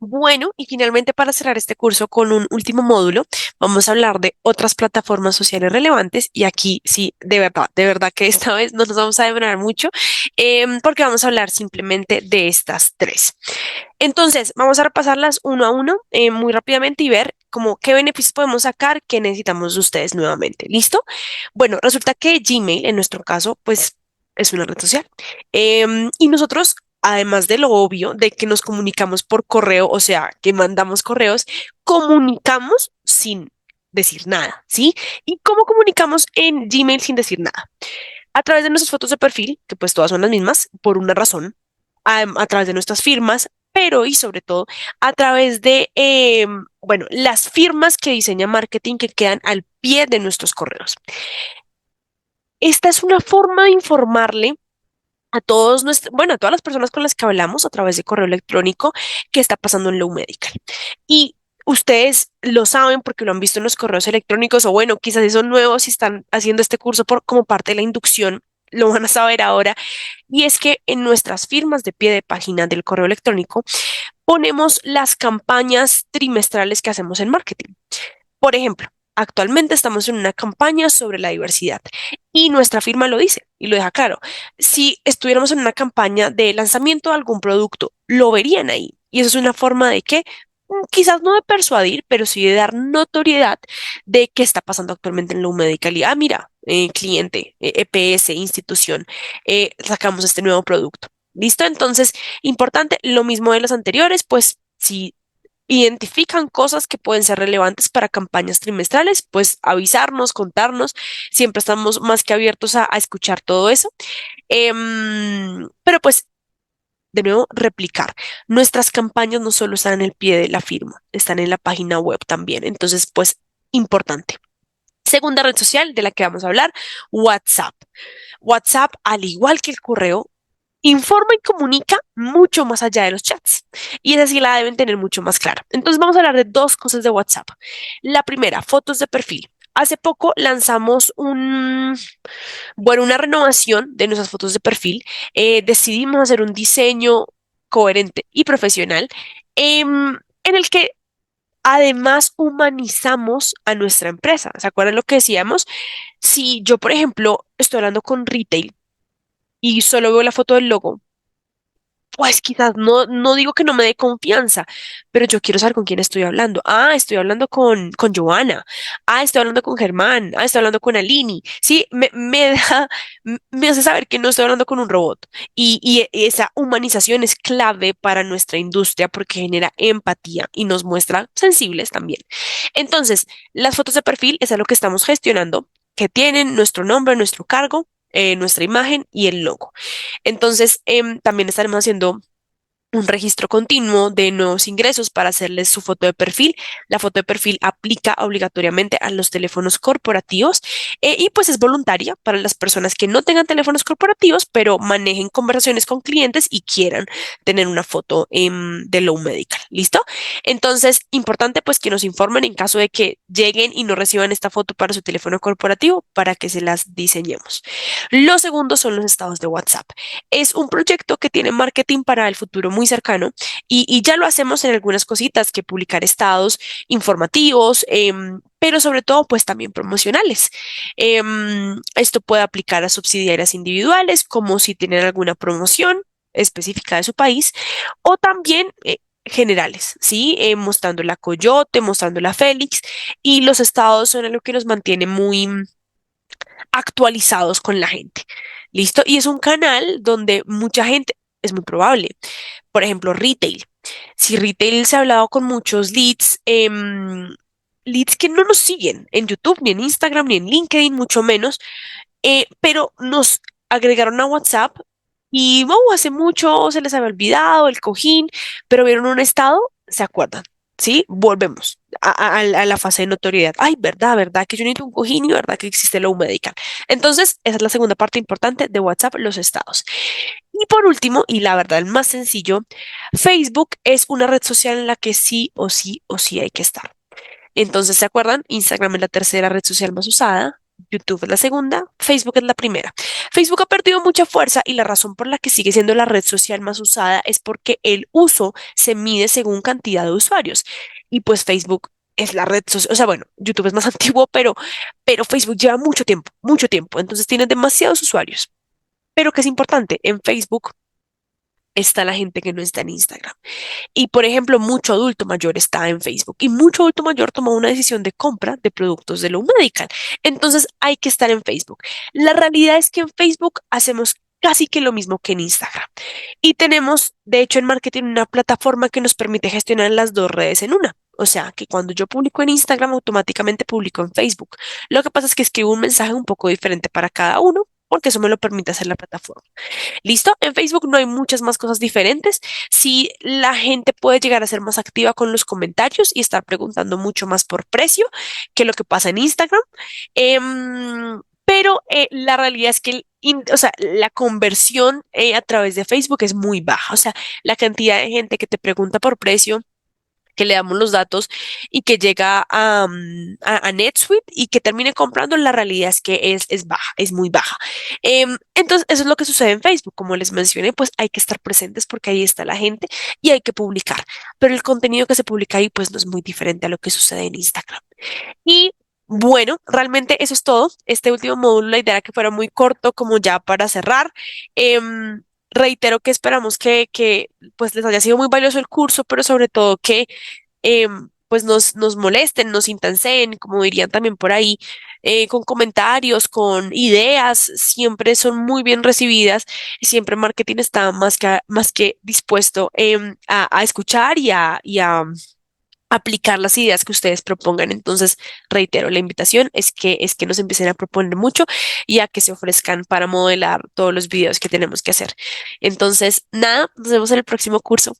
Bueno, y finalmente para cerrar este curso con un último módulo, vamos a hablar de otras plataformas sociales relevantes y aquí sí, de verdad que esta vez no nos vamos a demorar mucho porque vamos a hablar simplemente de estas tres. Entonces, vamos a repasarlas uno a uno muy rápidamente y ver como qué beneficios podemos sacar, qué necesitamos de ustedes nuevamente. ¿Listo? Bueno, resulta que Gmail, en nuestro caso, pues es una red social. Y nosotros, además de lo obvio de que nos comunicamos por correo, o sea, que mandamos correos, comunicamos sin decir nada, ¿sí? ¿Y cómo comunicamos en Gmail sin decir nada? A través de nuestras fotos de perfil, que pues todas son las mismas, por una razón, a través de nuestras firmas, pero y sobre todo a través de, bueno, las firmas que diseña marketing que quedan al pie de nuestros correos. Esta es una forma de informarle a todos bueno, a todas las personas con las que hablamos a través de correo electrónico qué está pasando en Low Medical. Y ustedes lo saben porque lo han visto en los correos electrónicos o bueno, quizás si son nuevos y están haciendo este curso como parte de la inducción, lo van a saber ahora. Y es que en nuestras firmas de pie de página del correo electrónico ponemos las campañas trimestrales que hacemos en marketing. Por ejemplo, actualmente estamos en una campaña sobre la diversidad y nuestra firma lo dice y lo deja claro. Si estuviéramos en una campaña de lanzamiento de algún producto, lo verían ahí. Y eso es una forma de que, quizás no de persuadir, pero sí de dar notoriedad de qué está pasando actualmente en la Medical. Y, mira, cliente, EPS, institución, sacamos este nuevo producto. ¿Listo? Entonces, importante, lo mismo de los anteriores, pues si identifican cosas que pueden ser relevantes para campañas trimestrales, pues avisarnos, contarnos. Siempre estamos más que abiertos a escuchar todo eso. Pero pues, de nuevo, replicar. Nuestras campañas no solo están en el pie de la firma, están en la página web también. Entonces, pues, importante. Segunda red social de la que vamos a hablar, WhatsApp. WhatsApp, al igual que el correo, informa y comunica mucho más allá de los chats. Y esa sí la deben tener mucho más clara. Entonces vamos a hablar de dos cosas de WhatsApp. La primera, fotos de perfil. Hace poco lanzamos bueno, una renovación de nuestras fotos de perfil. Decidimos hacer un diseño coherente y profesional en el que además humanizamos a nuestra empresa. ¿Se acuerdan lo que decíamos? Si yo, por ejemplo, estoy hablando con retail y solo veo la foto del logo, pues quizás no digo que no me dé confianza, pero yo quiero saber con quién estoy hablando. Estoy hablando con Joana. Estoy hablando con Germán. Estoy hablando con Alini. Sí, me hace saber que no estoy hablando con un robot. Y esa humanización es clave para nuestra industria porque genera empatía y nos muestra sensibles también. Entonces, las fotos de perfil es lo que estamos gestionando, que tienen nuestro nombre, nuestro cargo, nuestra imagen y el logo. Entonces, también estaremos haciendo un registro continuo de nuevos ingresos para hacerles su foto de perfil. La foto de perfil aplica obligatoriamente a los teléfonos corporativos y pues es voluntaria para las personas que no tengan teléfonos corporativos, pero manejen conversaciones con clientes y quieran tener una foto de Low Medical. ¿Listo? Entonces, importante pues que nos informen en caso de que lleguen y no reciban esta foto para su teléfono corporativo para que se las diseñemos. Lo segundo son los estados de WhatsApp. Es un proyecto que tiene marketing para el futuro muy cercano y ya lo hacemos en algunas cositas que publicar estados informativos, pero sobre todo pues también promocionales. Esto puede aplicar a subsidiarias individuales como si tienen alguna promoción específica de su país o también generales, ¿sí? Mostrando la Coyote, mostrando la Félix y los estados son lo que nos mantiene muy actualizados con la gente. ¿Listo? Y es un canal donde mucha gente, es muy probable, por ejemplo, retail. Si retail se ha hablado con muchos leads, leads que no nos siguen en YouTube, ni en Instagram, ni en LinkedIn, mucho menos, pero nos agregaron a WhatsApp y hace mucho se les había olvidado el cojín, pero vieron un estado, se acuerdan. ¿Sí? Volvemos a la fase de notoriedad. Ay, verdad, verdad que yo necesito un cojín y verdad que existe Low Medical. Entonces, esa es la segunda parte importante de WhatsApp, los estados. Y por último, y la verdad, el más sencillo, Facebook es una red social en la que sí o sí o sí hay que estar. Entonces, ¿se acuerdan? Instagram es la tercera red social más usada. YouTube es la segunda, Facebook es la primera. Facebook ha perdido mucha fuerza y la razón por la que sigue siendo la red social más usada es porque el uso se mide según cantidad de usuarios. Y pues Facebook es la red social, o sea, bueno, YouTube es más antiguo, pero Facebook lleva mucho tiempo, entonces tiene demasiados usuarios. Pero que es importante, en Facebook está la gente que no está en Instagram. Y por ejemplo, mucho adulto mayor está en Facebook y mucho adulto mayor toma una decisión de compra de productos de lo medical. Entonces hay que estar en Facebook. La realidad es que en Facebook hacemos casi que lo mismo que en Instagram. Y tenemos, de hecho, en marketing una plataforma que nos permite gestionar las dos redes en una. O sea, que cuando yo publico en Instagram, automáticamente publico en Facebook. Lo que pasa es que escribo un mensaje un poco diferente para cada uno, porque eso me lo permite hacer la plataforma. ¿Listo? En Facebook no hay muchas más cosas diferentes. Sí, la gente puede llegar a ser más activa con los comentarios y estar preguntando mucho más por precio que lo que pasa en Instagram. Pero la realidad es que o sea, la conversión a través de Facebook es muy baja. O sea, la cantidad de gente que te pregunta por precio, que le damos los datos y que llega a NetSuite y que termine comprando, la realidad es que es baja, es muy baja. Entonces, eso es lo que sucede en Facebook. Como les mencioné, pues hay que estar presentes porque ahí está la gente y hay que publicar. Pero el contenido que se publica ahí, pues no es muy diferente a lo que sucede en Instagram. Y bueno, realmente eso es todo. Este último módulo, la idea era que fuera muy corto, como ya para cerrar. Reitero que esperamos que pues les haya sido muy valioso el curso, pero sobre todo que pues nos molesten, nos intensen, como dirían también por ahí, con comentarios, con ideas, siempre son muy bien recibidas y siempre marketing está más que dispuesto a escuchar y a aplicar las ideas que ustedes propongan. Entonces, reitero, la invitación es que nos empiecen a proponer mucho y a que se ofrezcan para modelar todos los videos que tenemos que hacer. Entonces, nada, nos vemos en el próximo curso.